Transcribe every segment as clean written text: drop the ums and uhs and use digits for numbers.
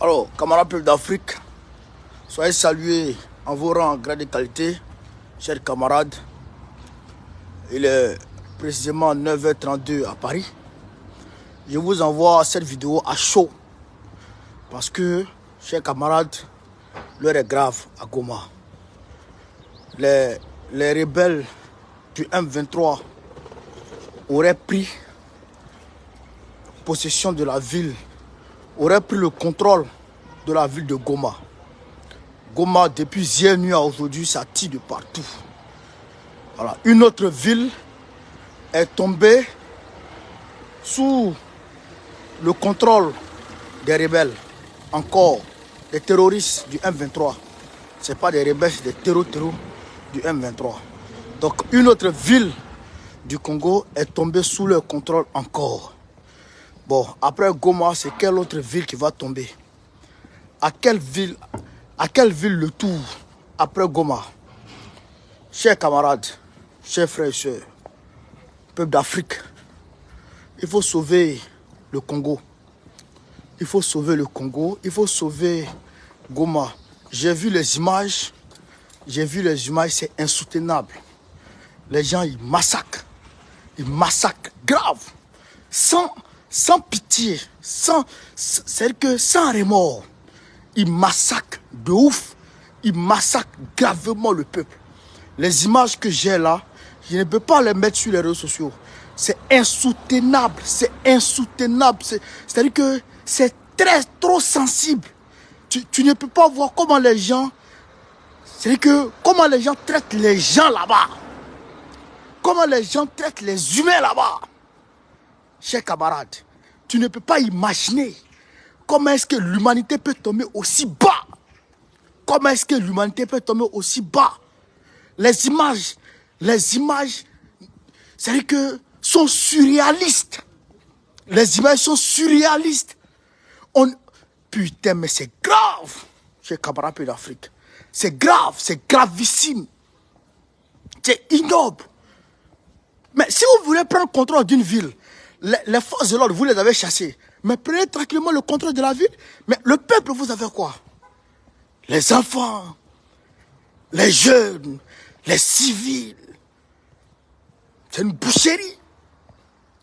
Alors, camarades peuples d'Afrique, soyez salués en vos rangs en grade de qualité, chers camarades. Il est précisément 9h32 à Paris. Je vous envoie cette vidéo à chaud parce que, chers camarades, l'heure est grave à Goma. Les rebelles du M23 auraient pris possession de la ville, auraient pris le contrôle de la ville de Goma. Goma, depuis hier nuit à aujourd'hui, ça tire de partout. Voilà. Une autre ville est tombée sous le contrôle des rebelles. Encore des terroristes du M23. Ce n'est pas des rebelles, c'est des terroristes du M23. Donc une autre ville du Congo est tombée sous leur contrôle encore. Bon, après Goma, c'est quelle autre ville qui va tomber? À quelle ville le tour après Goma? Chers camarades, chers frères et sœurs, peuple d'Afrique, il faut sauver le Congo. Il faut sauver le Congo, il faut sauver Goma. J'ai vu les images, c'est insoutenable. Les gens, ils massacrent grave, sans pitié, c'est-à-dire que sans remords. Ils massacrent de ouf, ils massacrent gravement le peuple. Les images que j'ai là, je ne peux pas les mettre sur les réseaux sociaux. C'est insoutenable, c'est-à-dire que c'est trop sensible. Tu ne peux pas voir comment les gens, comment les gens traitent les gens là-bas. Comment les gens traitent les humains là-bas. Chers camarades, tu ne peux pas imaginer comment est-ce que l'humanité peut tomber aussi bas. Comment est-ce que l'humanité peut tomber aussi bas. Les images, c'est-à-dire que sont surréalistes. Les images sont surréalistes. Putain, mais c'est grave, chers camarades de l'Afrique. C'est grave, c'est gravissime. C'est ignoble. Mais si vous voulez prendre le contrôle d'une ville, les forces de l'ordre, vous les avez chassées. Mais prenez tranquillement le contrôle de la ville. Mais le peuple, vous avez quoi? Les enfants, les jeunes, les civils. C'est une boucherie.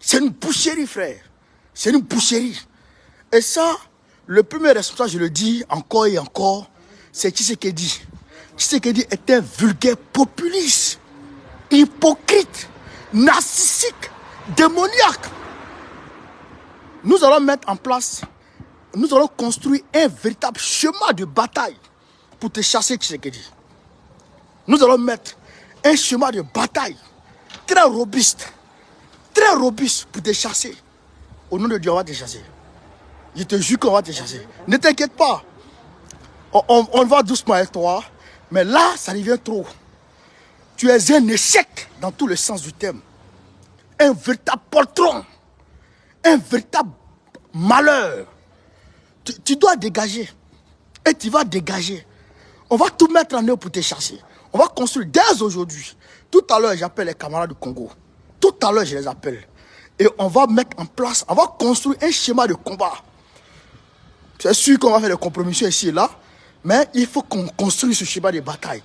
C'est une boucherie, frère. C'est une boucherie. Et ça, le premier responsable, je le dis encore et encore, c'est Tshisekedi. Tshisekedi est un vulgaire populiste, hypocrite, narcissique, démoniaque. Nous allons mettre en place, nous allons construire un véritable chemin de bataille pour te chasser, Tshisekedi. Nous allons mettre un chemin de bataille très robuste pour te chasser. Au nom de Dieu, on va te chasser. Je te jure qu'on va te chasser. Ne t'inquiète pas. On va doucement avec toi. Mais là, ça devient trop. Tu es un échec dans tous les sens du terme. Un véritable poltron. Un véritable malheur. Tu dois dégager. Et tu vas dégager. On va tout mettre en œuvre pour te chasser. On va construire dès aujourd'hui. Tout à l'heure, j'appelle les camarades du Congo. Tout à l'heure, je les appelle. Et on va mettre en place, on va construire un schéma de combat. C'est sûr qu'on va faire des compromissions ici et là. Mais il faut qu'on construise ce schéma de bataille.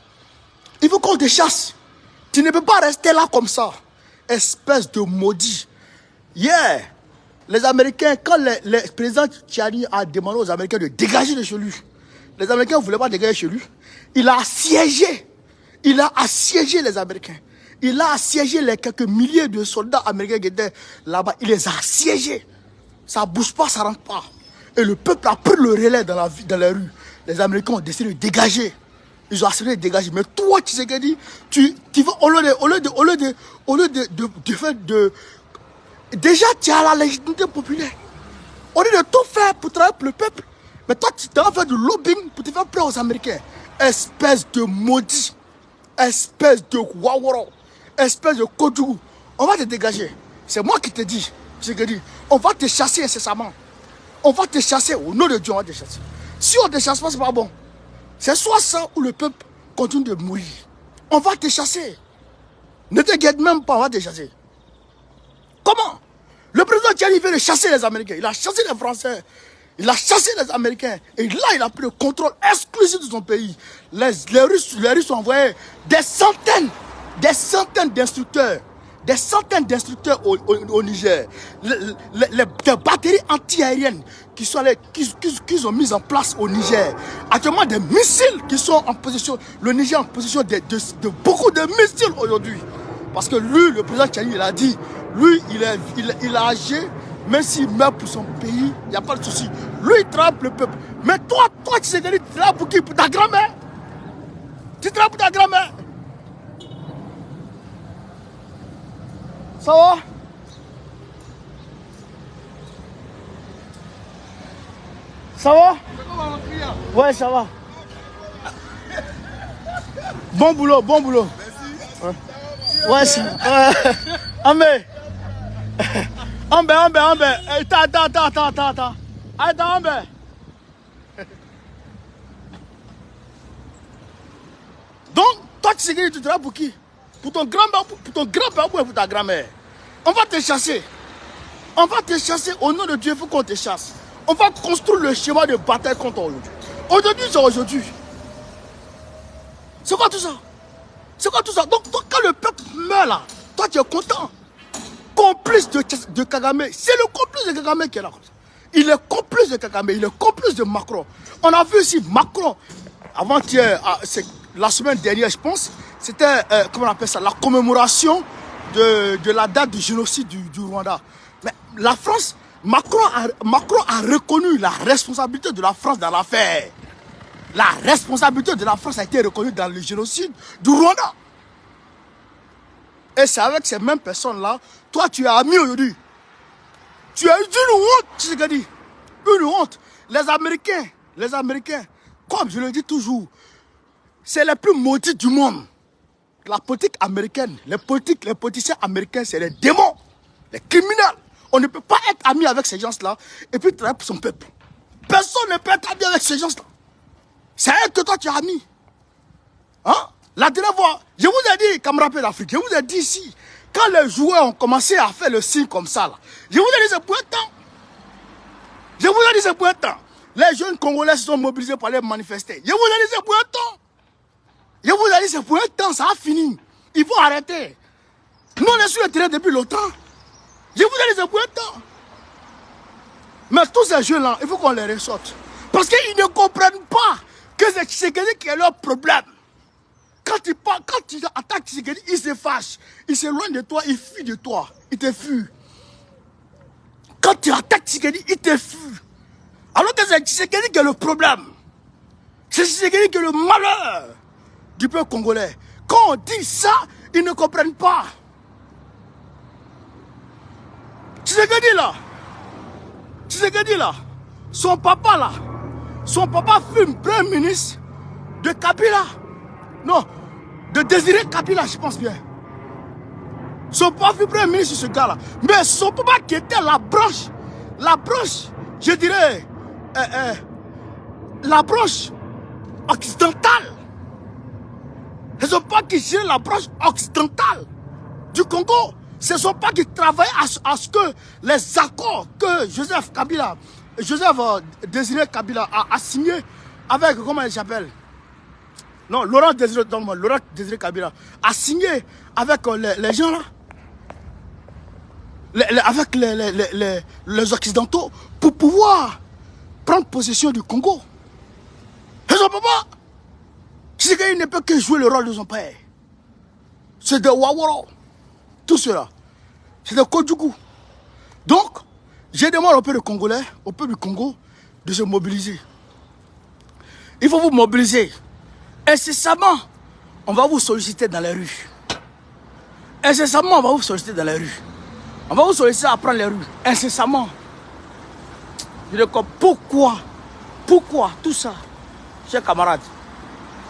Il faut qu'on te chasse. Tu ne peux pas rester là comme ça. Espèce de maudit. Yeah. Les Américains, quand le président Tchani a demandé aux Américains de dégager de chez lui, les Américains ne voulaient pas dégager chez lui. Il a assiégé. Il a assiégé les Américains. Il a assiégé les quelques milliers de soldats américains qui étaient là-bas. Il les a assiégés. Ça ne bouge pas, ça ne rentre pas. Et le peuple a pris le relais dans les rues. Les Américains ont décidé de dégager. Ils ont décidé de dégager. Mais toi, tu sais ce qu'il dit, tu vas au lieu de faire de... Déjà, tu as la légitimité populaire. Au lieu de tout faire pour travailler pour le peuple, mais toi, tu vas faire du lobbying pour te faire plaisir aux Américains. Espèce de maudit. Espèce de waworo. Espèce de kodou. On va te dégager. C'est moi qui te dis. On va te chasser incessamment. On va te chasser. Au nom de Dieu, on va te chasser. Si on ne te chasse pas, ce n'est pas bon. C'est soit ça ou le peuple continue de mourir. On va te chasser. Ne t'inquiète même pas, on va te chasser. Comment? Le président Tchani veut chasser les Américains. Il a chassé les Français. Il a chassé les Américains. Et là, il a pris le contrôle exclusif de son pays. Les Russes ont envoyé des centaines d'instructeurs. Des centaines d'instructeurs au Niger. Des batteries anti-aériennes qu'ils ont mises en place au Niger. Actuellement, des missiles qui sont en position. Le Niger est en position de beaucoup de missiles aujourd'hui. Parce que lui, le président Tchani, il a dit, lui, il a agi. Même s'il meurt pour son pays, il n'y a pas de souci. Lui, il travaille pour le peuple. Mais toi, tu sais, tu travailles pour qui? Pour ta grand-mère? Tu travailles pour ta grand-mère? Ça va? Ça va? Ouais, ça va. Bon boulot, bon boulot. Merci. Ouais, ça va. Amé. Ambe. Attends. Ambe. Donc, toi, tu sais que tu travailles pour qui? Pour ton grand-père ou pour ta grand-mère? On va te chasser. On va te chasser au nom de Dieu, il faut qu'on te chasse. On va construire le schéma de bataille contre aujourd'hui. Aujourd'hui, c'est aujourd'hui. C'est quoi tout ça? C'est quoi tout ça? Donc, quand le peuple meurt là, toi, tu es content. Complice de Kagame. C'est le complice de Kagame qui est là. Il est complice de Kagame, il est complice de Macron. On a vu ici Macron, avant-hier, la semaine dernière, je pense, c'était, comment on appelle ça, la commémoration de la date du génocide du Rwanda. Mais la France, Macron a reconnu la responsabilité de la France dans l'affaire. La responsabilité de la France a été reconnue dans le génocide du Rwanda. Et c'est avec ces mêmes personnes-là, toi tu es ami aujourd'hui. Tu as eu une honte, tu sais ce que je dis. Une honte. Les Américains, comme je le dis toujours, c'est les plus maudits du monde. La politique américaine, les politiciens américains, c'est les démons, les criminels. On ne peut pas être ami avec ces gens-là et puis travailler pour son peuple. Personne ne peut être ami avec ces gens-là. C'est elle que toi tu as ami. Hein? La dernière fois, je vous ai dit, camarades d'Afrique, je vous ai dit ici, quand les joueurs ont commencé à faire le signe comme ça, là, je vous ai dit c'est pour un temps. Je vous ai dit c'est pour un temps. Les jeunes Congolais se sont mobilisés pour aller manifester. Je vous ai dit c'est pour un temps. Je vous ai dit c'est pour un temps, ça a fini. Il faut arrêter. Nous on est sur le terrain depuis longtemps. Je vous ai dit c'est pour un temps. Mais tous ces jeunes-là, il faut qu'on les ressorte. Parce qu'ils ne comprennent pas que c'est Tshisekedi qui est leur problème. Quand tu attaques Tshisekedi, il se fâche. Il s'éloigne de toi, il fuit de toi. Il te fuit. Quand tu attaques Tshisekedi, il te fuit. Alors que c'est Tshisekedi qui est le problème. C'est Tshisekedi qui est le malheur du peuple congolais. Quand on dit ça, ils ne comprennent pas. Tshisekedi là, son papa fume premier ministre de Kabila. Non, de Désiré Kabila, je pense bien. Son papa fut premier ministre, ce gars-là. Mais son papa qui était la branche, je dirais, la branche occidentale. C'est son papa qui gérait la branche occidentale du Congo. C'est son papa qui travaillait à ce que les accords que Joseph Désiré Kabila a signés avec, comment il s'appelle? Non, Laurent Désiré Kabila a signé avec les gens là, avec les Occidentaux pour pouvoir prendre possession du Congo. Et son papa, il ne peut que jouer le rôle de son père. C'est de Waworo. Tout cela. C'est de Kodjougou. Donc, je demande au peuple congolais, au peuple du Congo, de se mobiliser. Il faut vous mobiliser. Incessamment, on va vous solliciter dans les rues. Incessamment, on va vous solliciter dans les rues. On va vous solliciter à prendre les rues. Incessamment. Je dis pourquoi tout ça, chers camarades?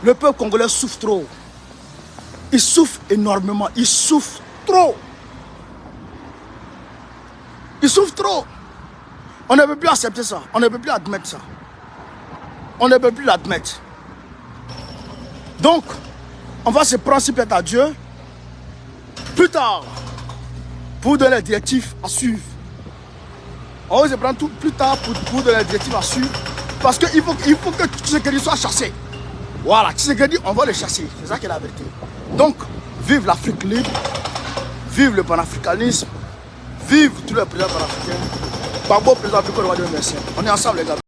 Le peuple congolais souffre trop. Il souffre énormément. Il souffre trop. Il souffre trop. On ne peut plus accepter ça. On ne peut plus admettre ça. On ne peut plus l'admettre. Donc, on va se prendre si peut-être à Dieu plus tard pour donner les directives à suivre. On va se prendre plus tard pour donner les directives à suivre. Parce qu'il faut que Tshisekedi soit chassé. Voilà, Tshisekedi, on va le chasser. C'est ça qui est la vérité. Donc, vive l'Afrique libre. Vive le panafricanisme. Vive tous les présidents panafricains. Babo, président du Côte d'Ivoire, merci. On est ensemble, les gars.